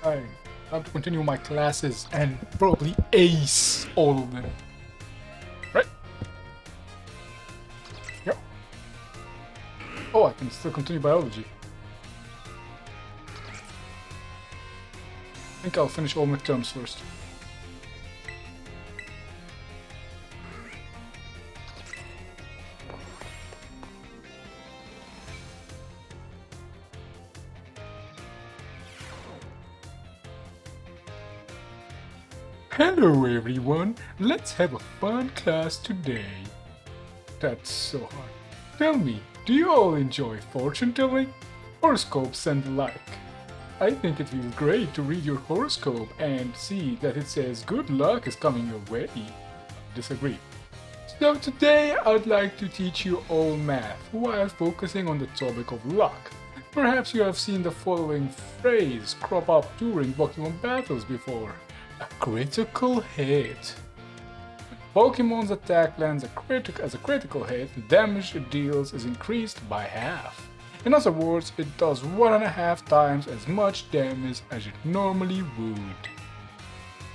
I have to continue my classes and probably ace all of them. Right? Yep. Oh, I can still continue biology. I think I'll finish all midterms first. Hello everyone, let's have a fun class today. That's so hard. Tell me, do you all enjoy fortune telling, horoscopes and the like? I think it feels great to read your horoscope and see that it says good luck is coming your way. Disagree. So today I'd like to teach you all math while focusing on the topic of luck. Perhaps you have seen the following phrase crop up during Pokemon battles before. A critical hit. Pokemon's attack lands as a critical hit, the damage it deals is increased by half. In other words, it does 1.5 times as much damage as it normally would.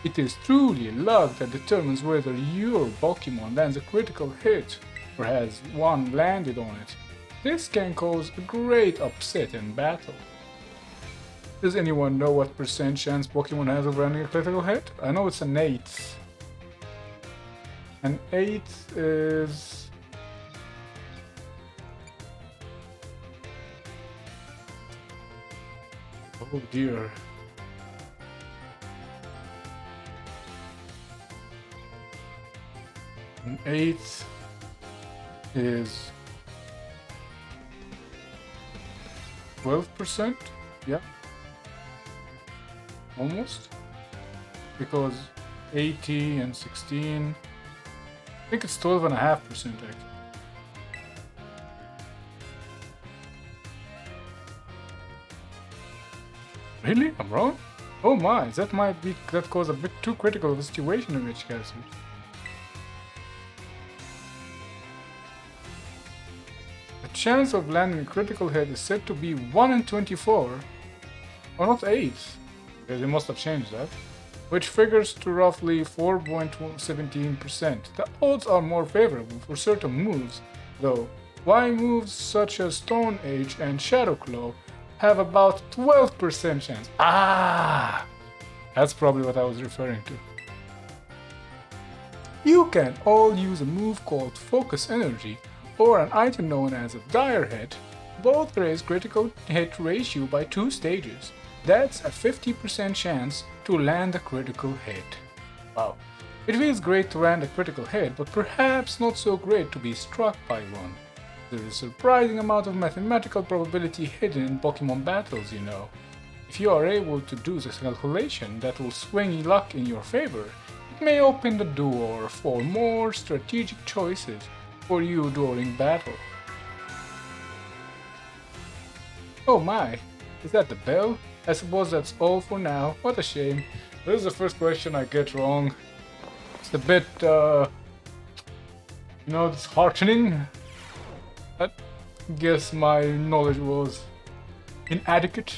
It is truly luck that determines whether your Pokemon lands a critical hit or has one landed on it. This can cause a great upset in battle. Does anyone know what percent chance Pokemon has of landing a critical hit? I know it's an 8th. An 8th is... Oh dear. An 8th is 12%? Yeah. Almost. Because 80 and 16... I think it's 12.5% actually. Really? I'm wrong? Oh my, that caused a bit too critical of a situation in which case. The chance of landing a critical hit is said to be 1 in 24, or not 8, because they must have changed that, which figures to roughly 4.17%. The odds are more favorable for certain moves, though. Y moves such as Stone Age and Shadow Claw have about 12% chance. Ah! That's probably what I was referring to. You can all use a move called Focus Energy, or an item known as a Dire Hit. Both raise critical hit ratio by 2 stages. That's a 50% chance to land a critical hit. Wow. It feels great to land a critical hit, but perhaps not so great to be struck by one. There is a surprising amount of mathematical probability hidden in Pokemon battles, you know. If you are able to do this calculation that will swing luck in your favor, it may open the door for more strategic choices for you during battle. Oh my, is that the bell? I suppose that's all for now. What a shame. This is the first question I get wrong. It's a bit, disheartening. I guess my knowledge was inadequate.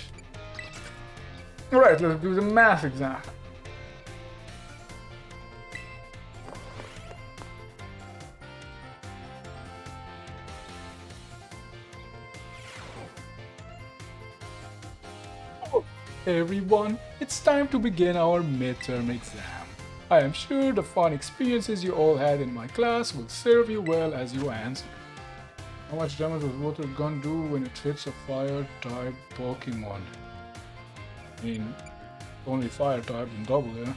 Alright, let's do the math exam. Everyone, it's time to begin our midterm exam. I am sure the fun experiences you all had in my class will serve you well as you answer. How much damage does Water Gun do when it hits a Fire-type Pokemon? I mean, only Fire-type and double, yeah?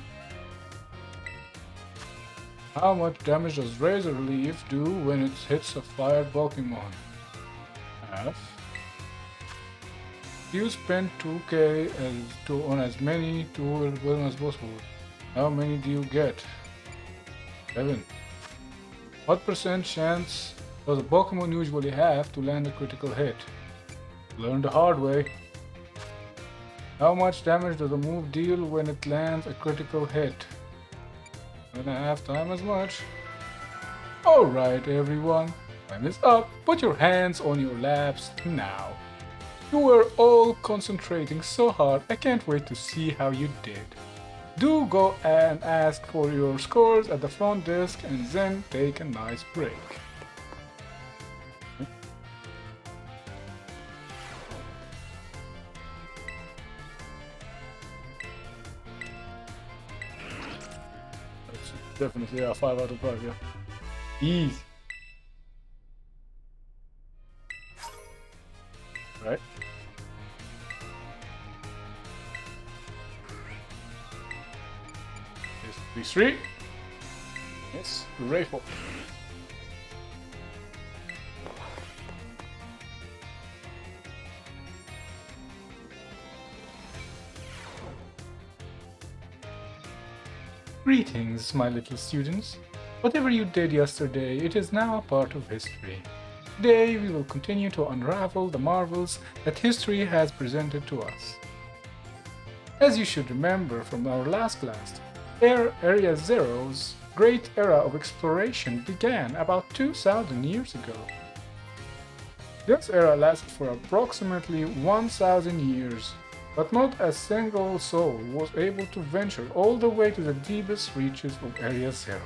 How much damage does Razor Leaf do when it hits a Fire Pokemon? Half. You spend 2k on as many tools as possible. How many do you get? 7. What percent chance does a Pokemon usually have to land a critical hit? Learn the hard way. How much damage does a move deal when it lands a critical hit? 1.5 times as much. Alright everyone, time is up. Put your hands on your laps now. You were all concentrating so hard, I can't wait to see how you did. Do go and ask for your scores at the front desk and then take a nice break. That's definitely a 5 out of 5, yeah. Easy. Right? Here's 3-3. Yes, rifle. Greetings, my little students. Whatever you did yesterday, it is now a part of history. Today we will continue to unravel the marvels that history has presented to us. As you should remember from our last class, Area Zero's great era of exploration began about 2,000 years ago. This era lasted for approximately 1,000 years, but not a single soul was able to venture all the way to the deepest reaches of Area Zero.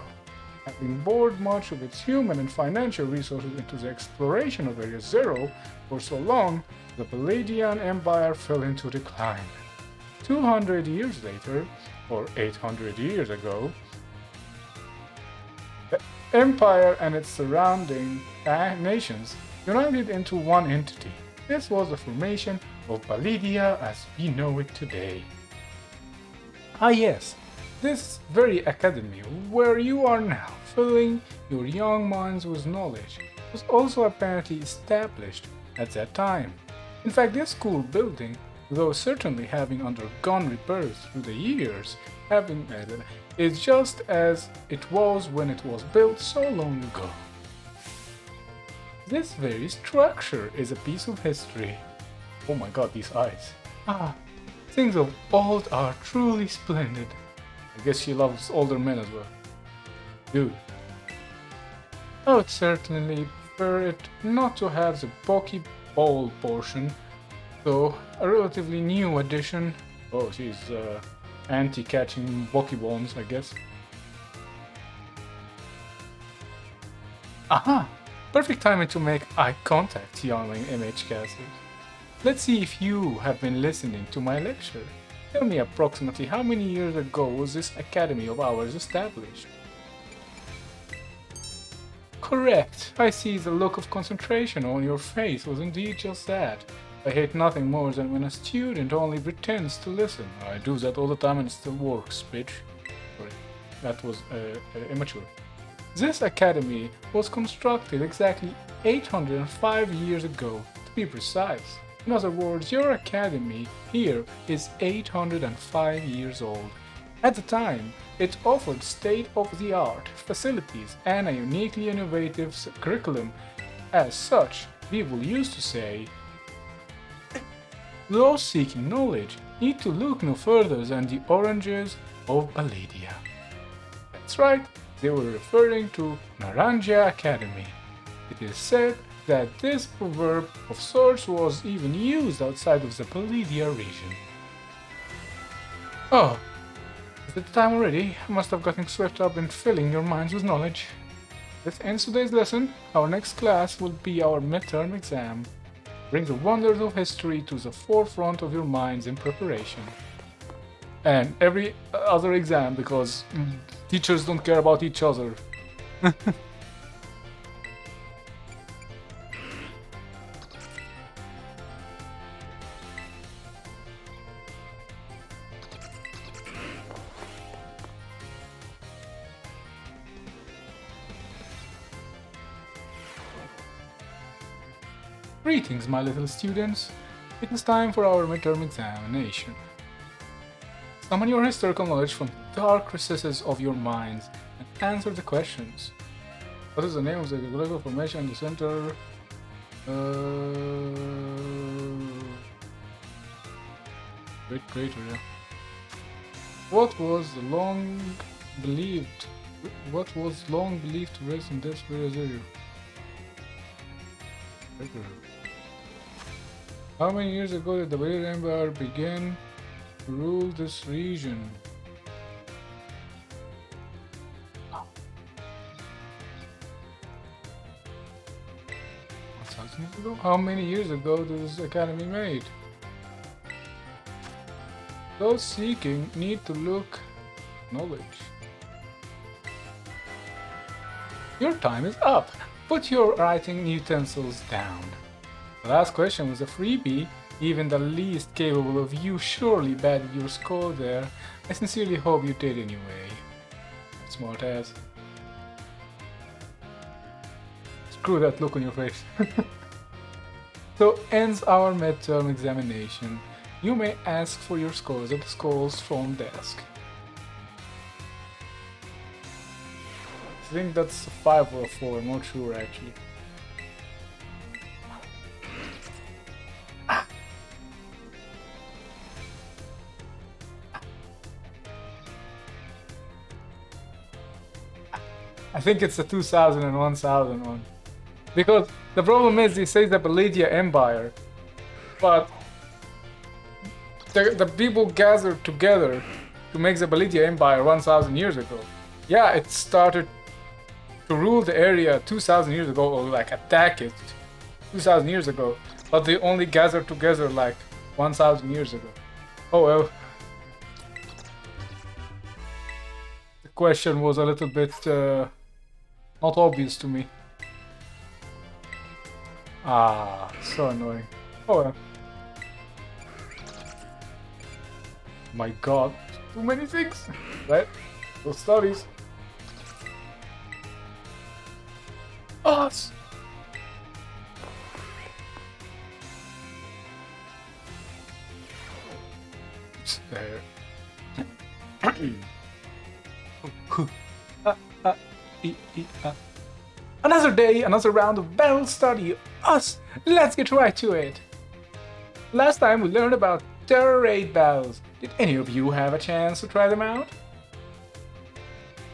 Having poured much of its human and financial resources into the exploration of Area Zero for so long, the Palladian Empire fell into decline. 200 years later, or 800 years ago, the empire and its surrounding nations united into one entity. This was the formation of Palladia as we know it today. Ah yes, this very academy where you are now filling your young minds with knowledge was also apparently established at that time. In fact, this school building, though certainly having undergone repairs through the years, is just as it was when it was built so long ago. This very structure is a piece of history. Oh my god, these eyes. Ah, things of old are truly splendid. I guess she loves older men as well. Dude. I would certainly prefer it not to have the Poke Bowl portion, though a relatively new addition. Oh, she's anti-catching Pokeballs, I guess. Aha! Perfect timing to make eye contact, youngling MH casters. Let's see if you have been listening to my lecture. Tell me approximately how many years ago was this academy of ours established? Correct. I see the look of concentration on your face was indeed just that. I hate nothing more than when a student only pretends to listen. I do that all the time and it still works, bitch. Sorry, that was immature. This academy was constructed exactly 805 years ago, to be precise. In other words, your academy here is 805 years old. At the time, it offered state-of-the-art facilities and a uniquely innovative curriculum. As such, people used to say, those seeking knowledge need to look no further than the oranges of Palladia. That's right, they were referring to Naranja Academy. It is said that this proverb of sorts was even used outside of the Palladia region. Oh, is it time already? I must have gotten swept up in filling your minds with knowledge. This ends today's lesson. Our next class will be our midterm exam. Bring the wonders of history to the forefront of your minds in preparation. And every other exam, because teachers don't care about each other. Greetings, my little students. It is time for our midterm examination. Summon your historical knowledge from the dark recesses of your minds and answer the questions. What is the name of the geological formation in the center? Great crater, yeah. What was long believed to rest in this very area? How many years ago did the Beleriand Empire begin to rule this region? How many years ago was this academy made? Those seeking need to look knowledge. Your time is up. Put your writing utensils down. The last question was a freebie. Even the least capable of you surely batted your score there. I sincerely hope you did anyway. Smart ass. Screw that look on your face. So ends our midterm examination. You may ask for your scores at the school's front desk. I think that's a 5 or a 4, I'm not sure actually. I think it's a 2000 and 1000 one. Because the problem is, he says the Beleriand Empire, but the people gathered together to make the Beleriand Empire 1000 years ago. Yeah, it started to rule the area 2000 years ago, or like attack it 2000 years ago, but they only gathered together like 1000 years ago. Oh well. The question was a little bit not obvious to me. Ah, so annoying. Oh well. My god, too many things. Right? Those studies. Us! There. Another day, another round of battle study. Us! Let's get right to it. Last time we learned about Terra Raid battles. Did any of you have a chance to try them out?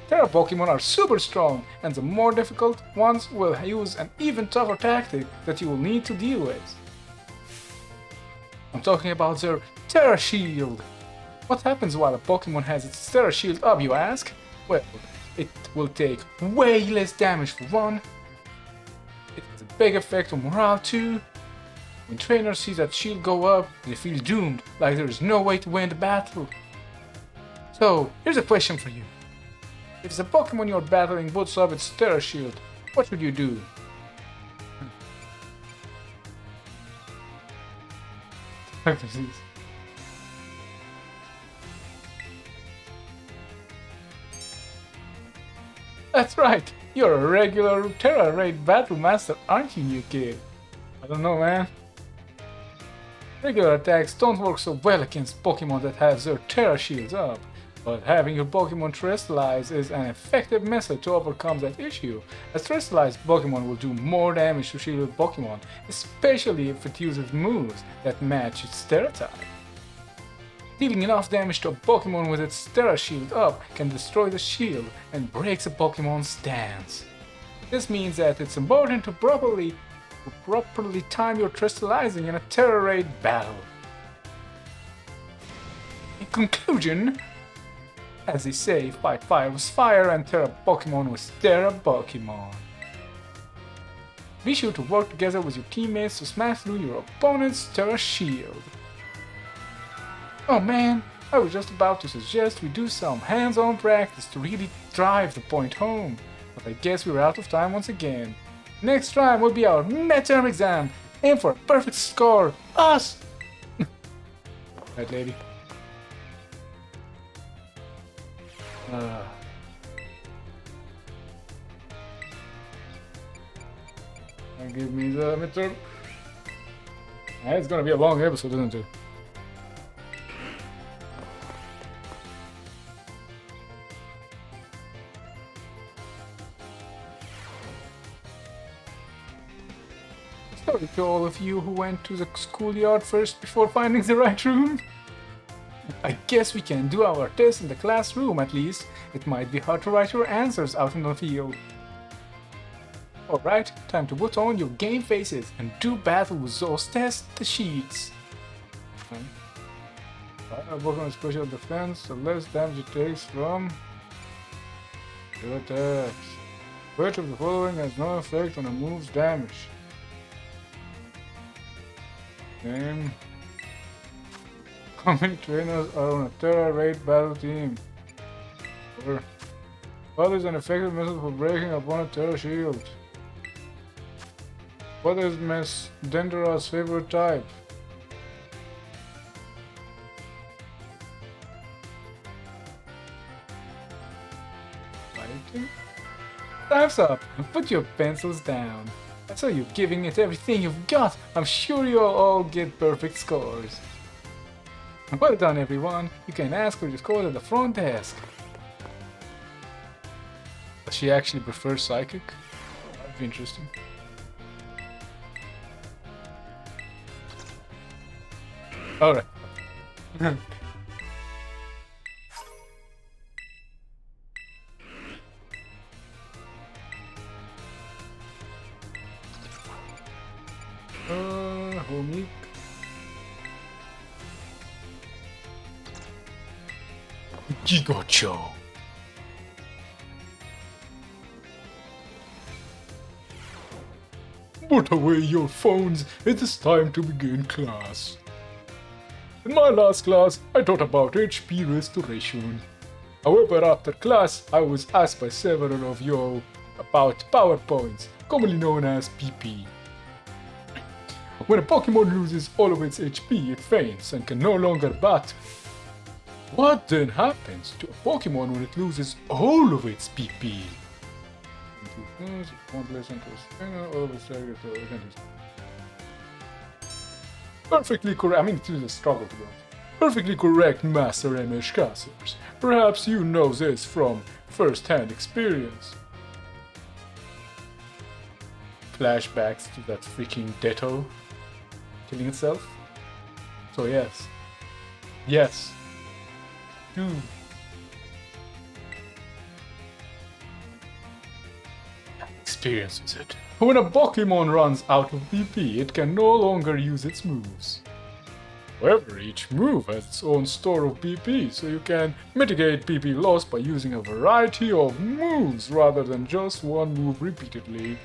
Terra Pokemon are super strong, and the more difficult ones will use an even tougher tactic that you will need to deal with. I'm talking about their Terra Shield. What happens while a Pokemon has its Terra Shield up, you ask? Well, it will take way less damage for one. It has a big effect on morale too. When trainers see that shield go up, they feel doomed, like there is no way to win the battle. So, here's a question for you. If the Pokemon you're battling puts up its Terra Shield, what should you do? That's right, you're a regular Terra Raid Battle Master, aren't you, new kid? I don't know, man. Regular attacks don't work so well against Pokemon that have their Terra Shields up, but having your Pokemon terrestrialize is an effective method to overcome that issue. A terrestrialized Pokemon will do more damage to shielded Pokemon, especially if it uses moves that match its Terra type. Dealing enough damage to a Pokemon with its Terra Shield up can destroy the shield and breaks a Pokemon's stance. This means that it's important to properly time your terrestrializing in a Terra Raid battle. In conclusion, as they say, fight fire with fire and Terra Pokemon with Terra Pokemon. Be sure to work together with your teammates to smash through your opponent's Terra Shield. Oh man, I was just about to suggest we do some hands-on practice to really drive the point home, but I guess we're out of time once again. Next time will be our midterm exam. Aim for a perfect score. Us! Right, lady. And give me the midterm. It's gonna be a long episode, isn't it? Sorry to all of you who went to the schoolyard first before finding the right room. I guess we can do our test in the classroom at least. It might be hard to write your answers out in the field. Alright, time to put on your game faces and do battle with those test sheets. Work on special defense, the less damage it takes from your attacks. Which of the following has no effect on a move's damage? Name. How many trainers are on a Terra raid battle team? Or what is an effective method for breaking upon a Terra shield? What is Miss Dendera's favorite type? Fighting? Time's up! Put your pencils down. I saw you giving it everything you've got. I'm sure you'll all get perfect scores. Well done, everyone. You can ask for your scores at the front desk. Does she actually prefer psychic? That'd be interesting. Alright. Homie. Gigocho. Put away your phones. It is time to begin class. In my last class, I taught about HP restoration. However, after class, I was asked by several of you about PowerPoints, commonly known as PP. When a Pokemon loses all of its HP, it faints and can no longer battle. What then happens to a Pokemon when it loses all of its PP? Perfectly correct. I mean, it is a struggle to be honest. Perfectly correct, Master MS Casters. Perhaps you know this from first-hand experience. Flashbacks to that freaking Ditto killing itself. So yes. Yes. Dude. Experiences it. When a Pokemon runs out of BP, it can no longer use its moves. However, each move has its own store of BP, so you can mitigate BP loss by using a variety of moves rather than just one move repeatedly.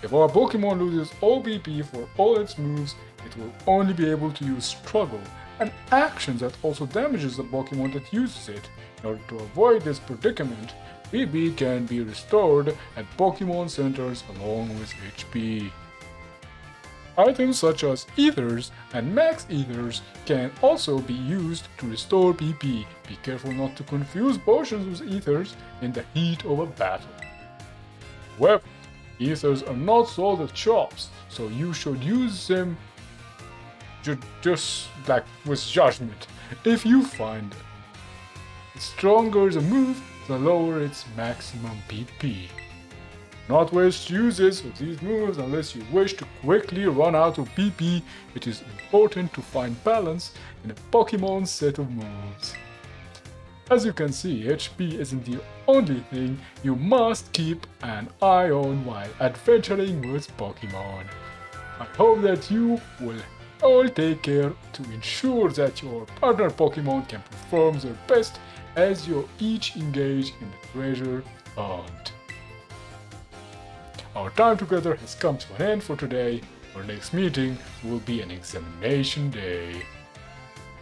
If our Pokemon loses all BP for all its moves, it will only be able to use Struggle, an action that also damages the Pokemon that uses it. In order to avoid this predicament, BP can be restored at Pokemon centers along with HP. Items such as Ethers and Max Ethers can also be used to restore BP. Be careful not to confuse potions with Ethers in the heat of a battle. However, Ethers are not sold at shops, so you should use them just like with judgment if you find them. The stronger the move, the lower its maximum BP. Not waste uses of these moves unless you wish to quickly run out of BP. It is important to find balance in a Pokemon set of moves. As you can see, HP isn't the only thing you must keep an eye on while adventuring with Pokemon. I hope that you will all take care to ensure that your partner Pokemon can perform their best as you each engage in the treasure hunt. Our time together has come to an end for today. Our next meeting will be an examination day.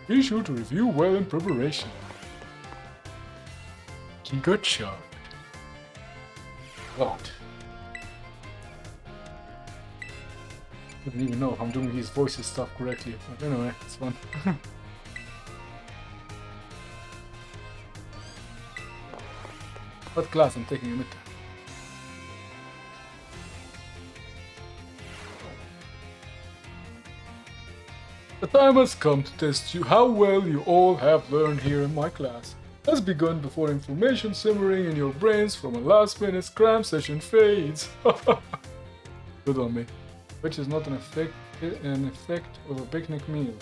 Be sure to review well in preparation. Good shot. What? I don't even know if I'm doing these voices stuff correctly, but anyway, it's fun. What class I'm taking a midterm? The time has come to test you how well you all have learned here in my class. Has begun before information simmering in your brains from a last-minute cram session fades. Good on me. Which is not an effect of a picnic meal.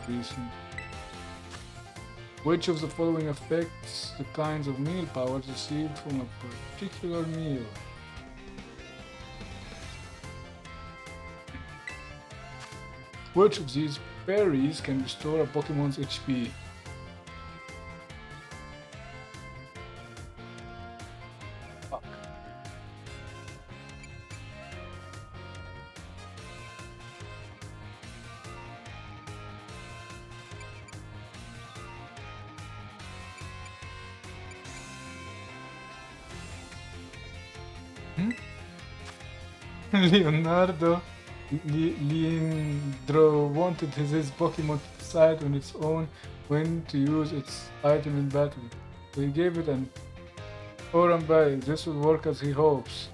Decent. Which of the following affects the kinds of meal powers received from a particular meal? Which of these berries can restore a Pokemon's HP? Fuck. Leonardo Leandro wanted his Pokemon to decide on its own when to use its item in battle. So he gave it an Oran Berry. This will work as he hopes.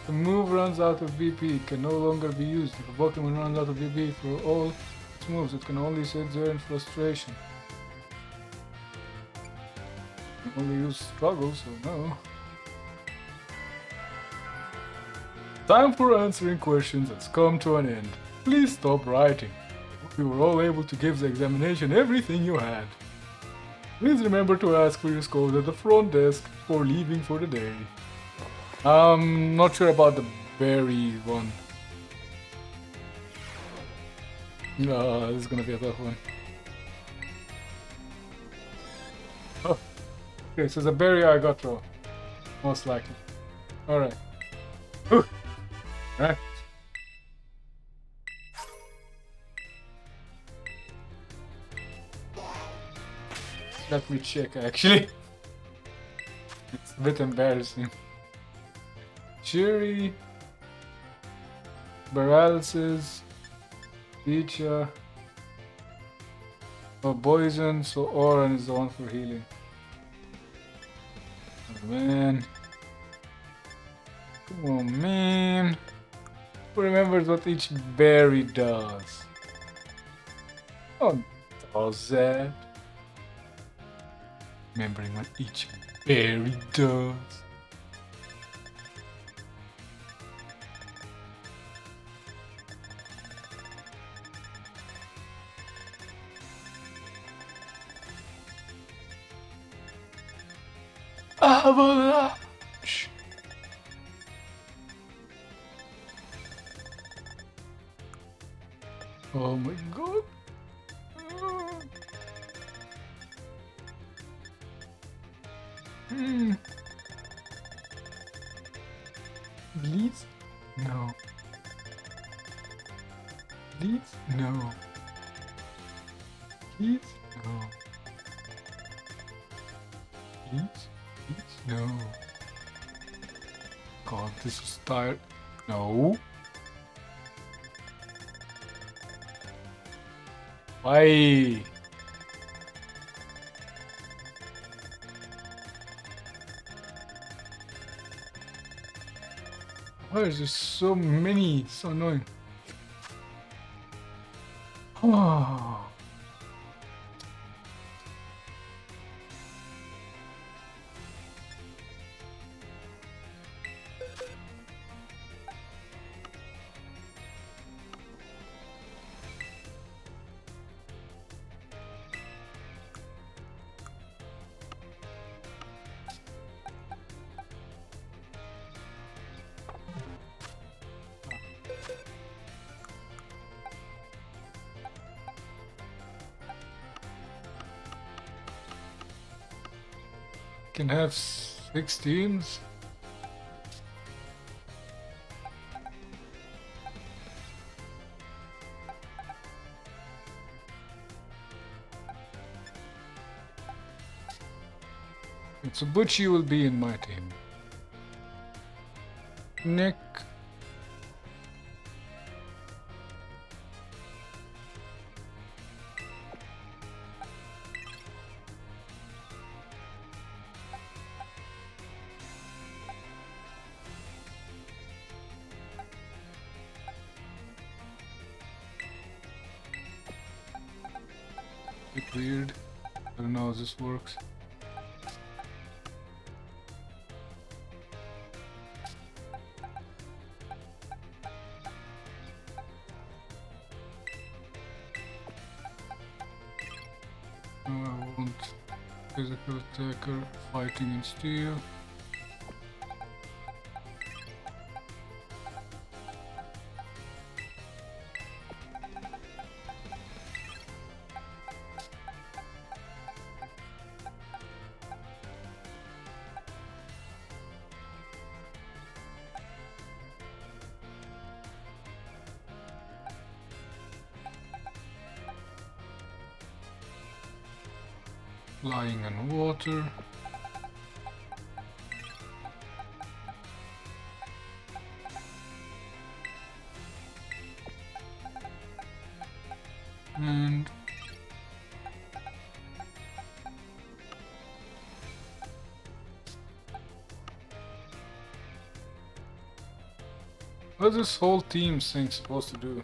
The move runs out of BP. It can no longer be used. If a Pokemon runs out of BP for all its moves, it can only sit there in frustration. It can only use struggle, so no. Time for answering questions has come to an end. Please stop writing. We were all able to give the examination everything you had. Please remember to ask for your scores at the front desk before leaving for the day. I'm not sure about the berry one. No, this is gonna be a tough one. Oh. Okay, so the berry I got wrong. Most likely. Alright. Alright. Let me check actually. It's a bit embarrassing. Cherry, paralysis, Picha, poison, so Oran is the one for healing. Oh man. Come on, man. Who remembers what each berry does? Oh, does that? Remembering what each berry does. Avalanche! Oh my god. Please? No. Please? No. Please? No. Please? Please? No. God, this is tired. No. Why? Why is there so many? So annoying. Oh. Can have 6 teams. So Butchie will be in my team. Nick. Bit weird. I don't know how this works. physical attacker, fighting in steel. Flying in water. And what is this whole team thing supposed to do?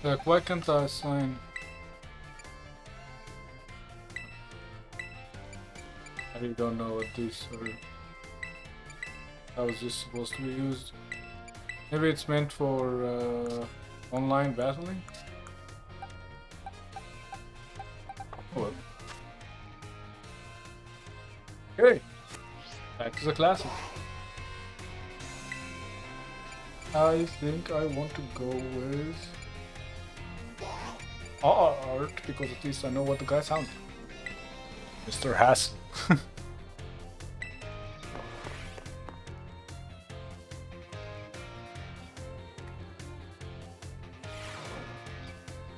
Like, why can't I assign? I really don't know what these are. How is this supposed to be used? Maybe it's meant for online battling? Oh well. Okay, back to the classic. I think I want to go with art, because at least I know what the guy sounds like. Mr. Hassel.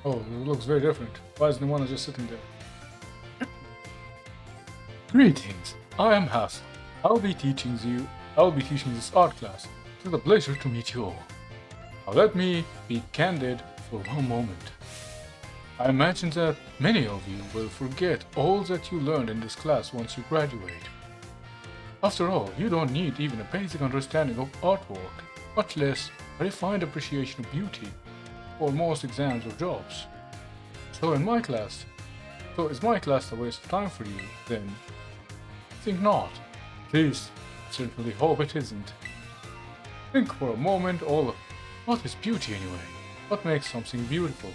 Oh, it looks very different. Why is Nirvana just sitting there? Greetings, I am Hassel. I'll be teaching this art class. It is a pleasure to meet you all. Now let me be candid for one moment. I imagine that many of you will forget all that you learned in this class once you graduate. After all, you don't need even a basic understanding of artwork, much less a refined appreciation of beauty, for most exams or jobs. So is my class a waste of time for you, then? I think not. At least, I certainly hope it isn't. Think for a moment all of what is beauty anyway? What makes something beautiful?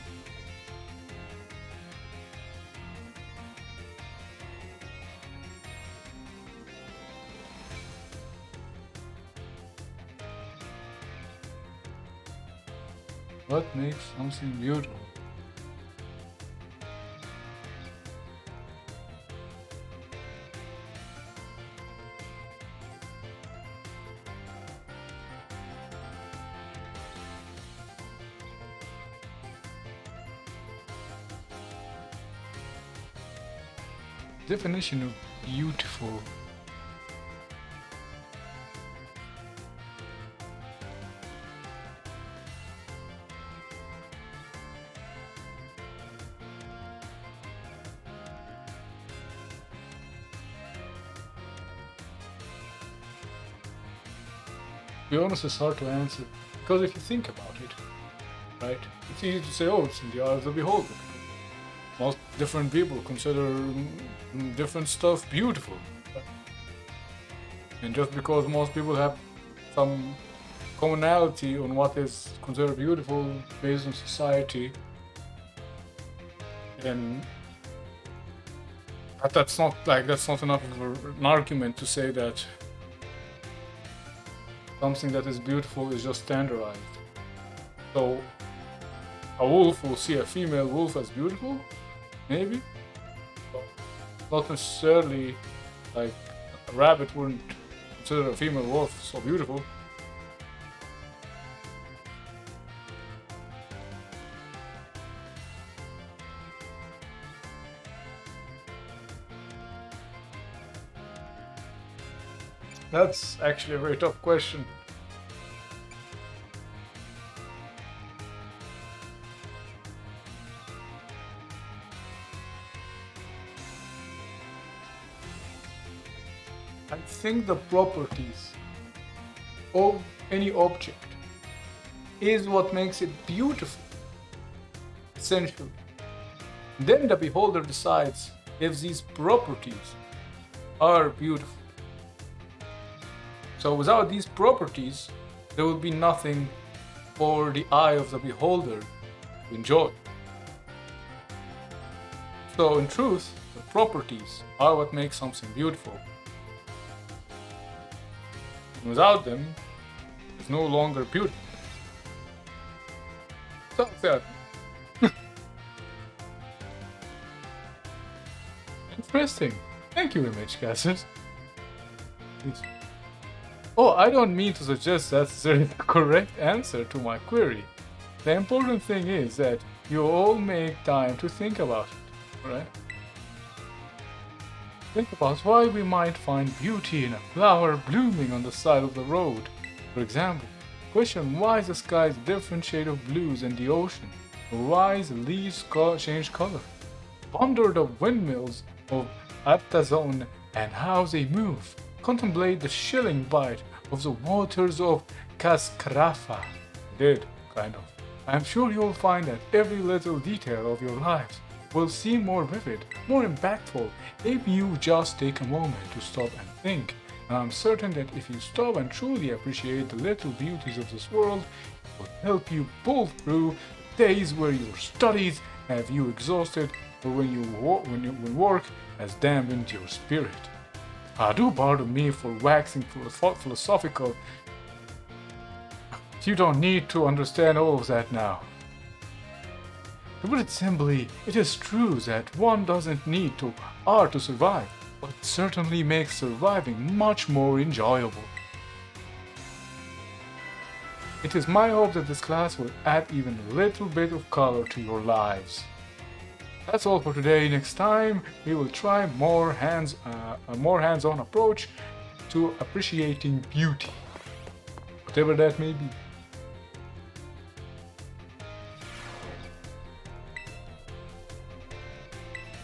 What makes something beautiful? Definition of beautiful. To be honest, it's hard to answer, because if you think about it, right, it's easy to say, oh, it's in the eye of the beholder. Most different people consider different stuff beautiful. And just because most people have some commonality on what is considered beautiful based on society, and that's not enough of an argument to say that something that is beautiful is just standardized. So a wolf will see a female wolf as beautiful, maybe, but not necessarily like a rabbit wouldn't consider a female wolf so beautiful. That's actually a very tough question. I think the properties of any object is what makes it beautiful, essentially. Then the beholder decides if these properties are beautiful. So without these properties, there will be nothing for the eye of the beholder to enjoy. So in truth, the properties are what make something beautiful. And without them, it's no longer beautiful. So sad. Interesting. Thank you, image casters. Oh, I don't mean to suggest that's the correct answer to my query. The important thing is that you all make time to think about it, right? Think about why we might find beauty in a flower blooming on the side of the road. For example, question why the sky is a different shade of blues than the ocean, or why the leaves change color. Ponder the windmills of Aptazone and how they move. Contemplate the chilling bite of the waters of Cascarafa. Did, kind of. I'm sure you'll find that every little detail of your lives will seem more vivid, more impactful, if you just take a moment to stop and think. And I'm certain that if you stop and truly appreciate the little beauties of this world, it will help you pull through days where your studies have you exhausted, or when work has dampened your spirit. Do pardon me for waxing philosophical. You don't need to understand all of that now. To put it simply, it is true that one doesn't need art to survive, but it certainly makes surviving much more enjoyable. It is my hope that this class will add even a little bit of color to your lives. That's all for today. Next time, we will try a more hands-on approach to appreciating beauty, whatever that may be.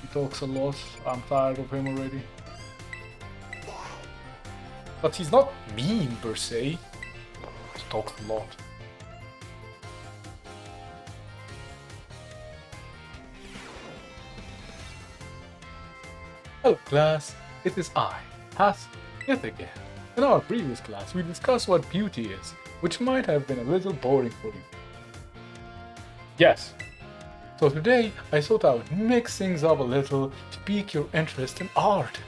He talks a lot. I'm tired of him already. But he's not mean per se. He talks a lot. Hello class, it is I, Hassel, yet again. In our previous class we discussed what beauty is, which might have been a little boring for you. Yes. So today I thought I would mix things up a little to pique your interest in art.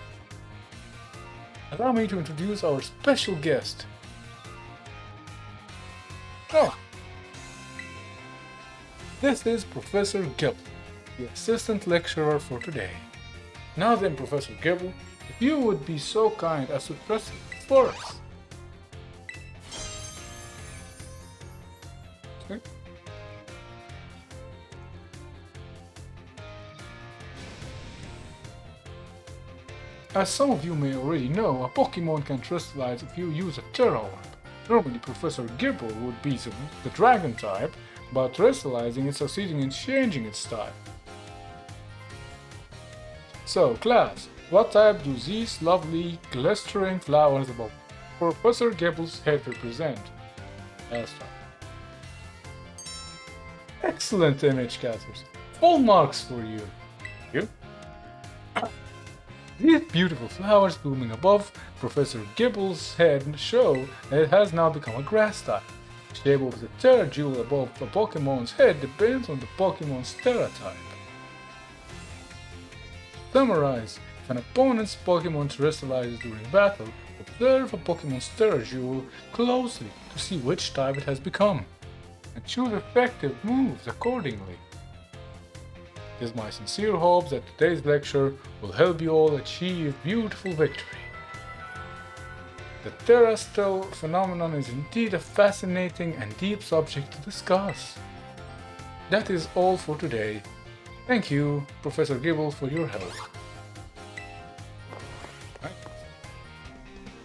Allow me to introduce our special guest. This is Professor Gilbert, the assistant lecturer for today. Now then, Professor Gibble, if you would be so kind as to press it for us. Okay. As some of you may already know, a Pokemon can crystallize if you use a Terra Orb. Normally, Professor Gibble would be the Dragon type, but crystallizing is succeeding in changing its type. So, class, what type do these lovely, glistering flowers above Professor Gibble's head represent? Last time. Excellent, image casters. Full marks for you. You? These beautiful flowers blooming above Professor Gibble's head show that it has now become a grass type. The shape of the Terra jewel above a Pokemon's head depends on the Pokemon's Terra type. Summarize, if an opponent's Pokemon crystallizes during battle, observe a Pokemon's Terra Jewel closely to see which type it has become, and choose effective moves accordingly. It is my sincere hope that today's lecture will help you all achieve beautiful victory. The terrestrial phenomenon is indeed a fascinating and deep subject to discuss. That is all for today. Thank you, Professor Gibble, for your help. Right.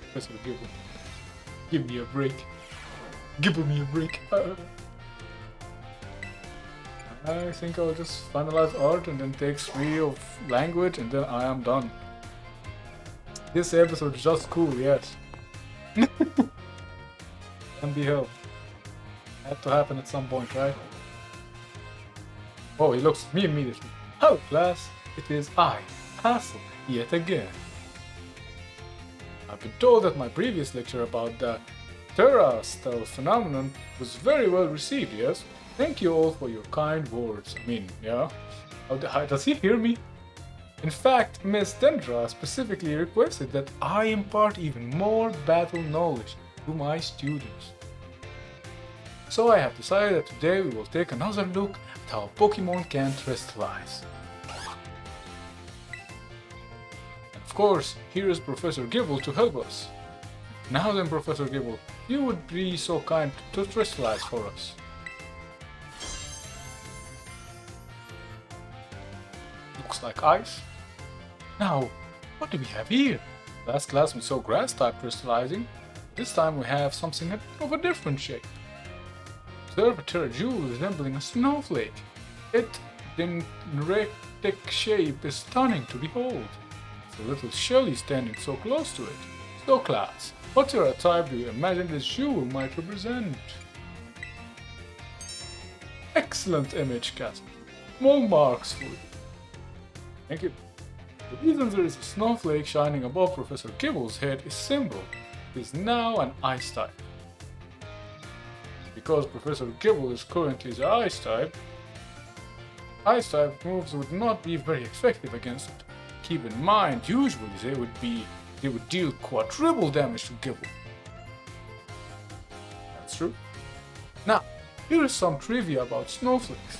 Professor Gibble, give me a break. Gibble me a break. I think I'll just finalize art and then take 3 of language and then I am done. This episode is just cool, yes. Can be helped. Had to happen at some point, right? Oh, he looks at me immediately. Hello class, it is I, Hassel, yet again. I've been told that my previous lecture about the Terra-style phenomenon was very well received, yes? Thank you all for your kind words. Yeah? Does he hear me? In fact, Miss Dendra specifically requested that I impart even more battle knowledge to my students. So I have decided that today we will take another look at how Pokemon can terrestrialize. And of course, here is Professor Gibble to help us. Now then, Professor Gibble, you would be so kind to terrestrialize for us. Looks like ice. Now, what do we have here? Last class we saw grass type crystallizing. This time we have something of a different shape. Observe a Terra Jewel resembling a snowflake. Its dendritic shape is stunning to behold. The little Shelly standing so close to it. So class, what Terra type do you imagine this jewel might represent? Excellent image, Castle. Small marks for you. Thank you. The reason there is a snowflake shining above Professor Gibble's head is simple. It is now an ice type. Because Professor Gibble is currently the ice type moves would not be very effective against it. Keep in mind, usually they would deal quadruple damage to Gibble. That's true. Now, here is some trivia about snowflakes.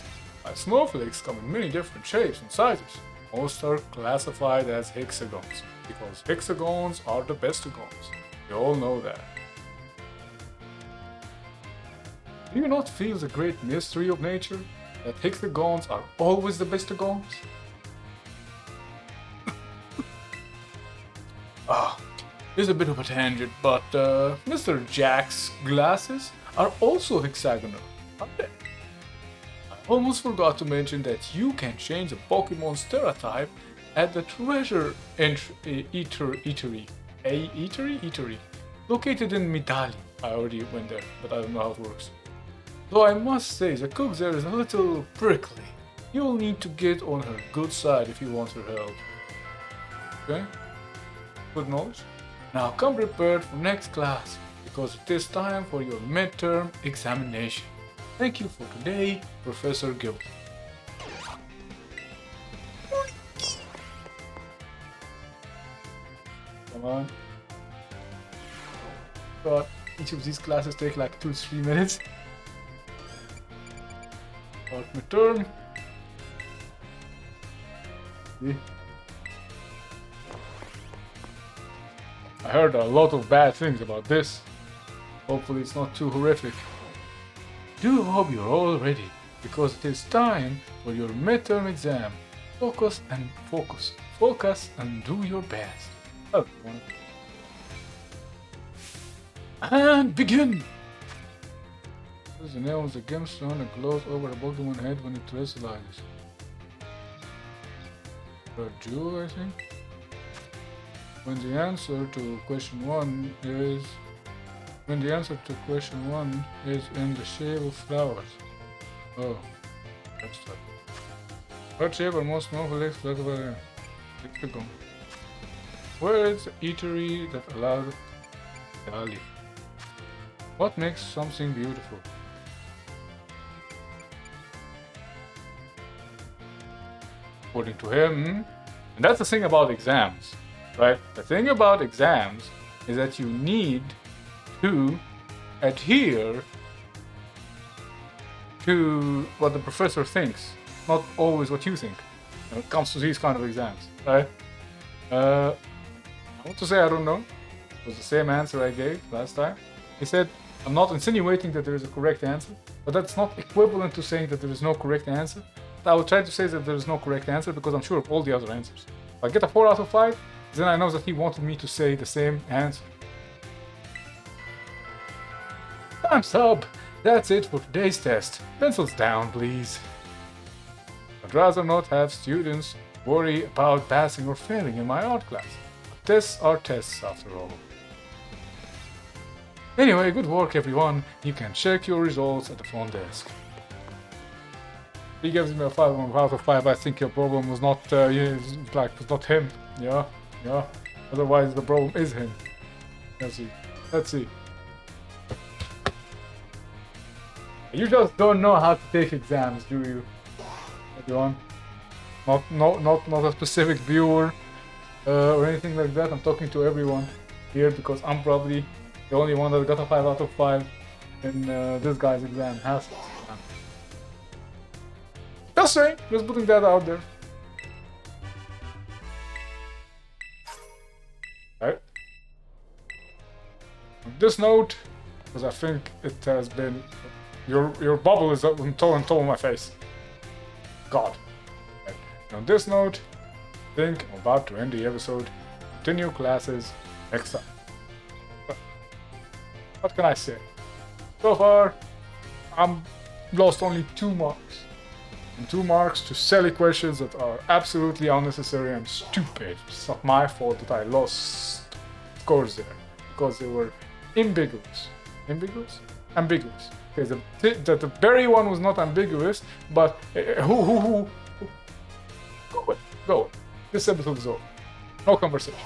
Snowflakes come in many different shapes and sizes. Most are classified as hexagons, because hexagons are the bestagons. You all know that. Do you not feel the great mystery of nature? That hexagons are always the bestagons? Here's a bit of a tangent, but Mr. Jack's glasses are also hexagonal, aren't they? I almost forgot to mention that you can change a Pokemon's Terra type at the treasure eatery, located in Midali. I already went there, but I don't know how it works. Though I must say, the cook there is a little prickly. You'll need to get on her good side if you want her help. Okay? Good knowledge? Now come prepared for next class, because it is time for your midterm examination. Thank you for today, Professor Gill. Come on. God, each of these classes take like 2-3 minutes. Start midterm. See? I heard a lot of bad things about this. Hopefully it's not too horrific. Do hope you're all ready, because it is time for your midterm exam. Focus and do your best. Oh. And begin! What is the name of the gemstone that glows over a Pokemon head when it crystallizes? Jewel, I think? When the answer to question 1 is in the shape of flowers. Oh, that's tough. What shape are most snowflakes classified in? Where is the eatery that allows Dali? What makes something beautiful? According to him, and that's the thing about exams, right? The thing about exams is that you need to adhere to what the professor thinks, not always what you think when it comes to these kind of exams, right? I want to say I don't know. It was the same answer I gave last time. He said, I'm not insinuating that there is a correct answer, but that's not equivalent to saying that there is no correct answer. I will try to say that there is no correct answer because I'm sure of all the other answers. If I get a 4 out of 5, then I know that he wanted me to say the same answer. Time's up! That's it for today's test. Pencils down, please. I'd rather not have students worry about passing or failing in my art class. Tests are tests, after all. Anyway, good work everyone. You can check your results at the front desk. He gives me a 5 out of 5. I think your problem was not, was not him. Yeah, yeah. Otherwise, the problem is him. Let's see. Let's see. You just don't know how to take exams, do you? Everyone? Not a specific viewer or anything like that. I'm talking to everyone here because I'm probably the only one that got a 5 out of 5 in this guy's exam, Hassel. Just saying, just putting that out there. Right. On this note, because I think it has been your bubble is on top of my face. God. Right. On this note, I think I'm about to end the episode. Continue classes next time. But what can I say? So far, I'm lost only 2 marks. And 2 marks to silly questions that are absolutely unnecessary and stupid. It's not my fault that I lost scores there because they were ambiguous. Ambiguous. Okay, the berry one was not ambiguous, but who? Go away. This episode is over. No conversation.